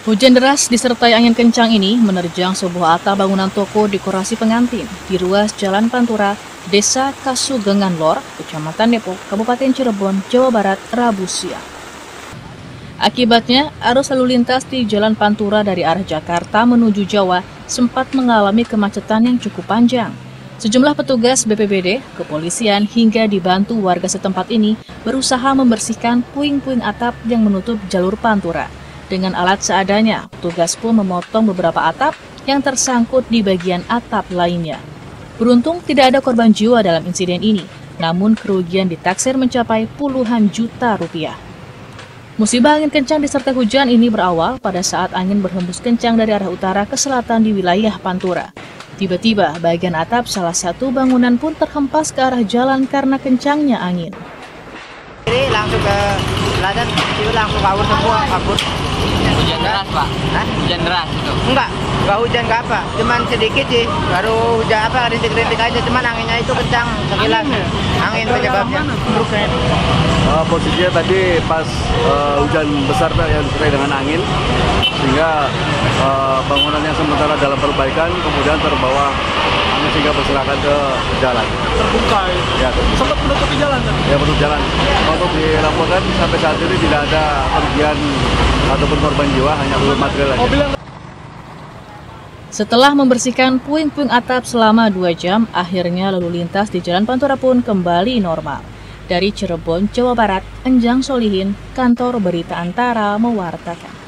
Hujan deras disertai angin kencang ini menerjang sebuah atap bangunan toko dekorasi pengantin di ruas Jalan Pantura, Desa Kasugengan Lor, Kecamatan Depok, Kabupaten Cirebon, Jawa Barat, Rabu siang. Akibatnya, arus lalu lintas di Jalan Pantura dari arah Jakarta menuju Jawa sempat mengalami kemacetan yang cukup panjang. Sejumlah petugas BPBD, kepolisian, hingga dibantu warga setempat ini berusaha membersihkan puing-puing atap yang menutup jalur Pantura. Dengan alat seadanya, petugas pun memotong beberapa atap yang tersangkut di bagian atap lainnya. Beruntung tidak ada korban jiwa dalam insiden ini, namun kerugian ditaksir mencapai puluhan juta rupiah. Musibah angin kencang disertai hujan ini berawal pada saat angin berhembus kencang dari arah utara ke selatan di wilayah Pantura. Tiba-tiba, bagian atap salah satu bangunan pun terhempas ke arah jalan karena kencangnya angin. Jadi langsung ke selatan, itu langsung kabur semua, kabur. Hujan deras, Pak? Hah? Hujan deras itu? Enggak hujan ke apa, cuman sedikit sih, baru hujan apa, rintik-rintik aja, cuman anginnya itu kencang, sekilas. Angin penyebabnya. Posisinya tadi pas hujan besar yang disertai dengan angin, sehingga bangunan yang sementara dalam perbaikan kemudian terbawa angin sehingga berserakan ke jalan. Terbuka ya? Sempat menutupi jalan kan? Ya, menutup jalan. Untuk dilaporkan sampai saat ini tidak ada kerugian ataupun korban jiwa, hanya belum material aja. Setelah membersihkan puing-puing atap selama 2 jam, akhirnya lalu lintas di Jalan Pantura pun kembali normal. Dari Cirebon, Jawa Barat, Enjang Solihin, Kantor Berita Antara mewartakan.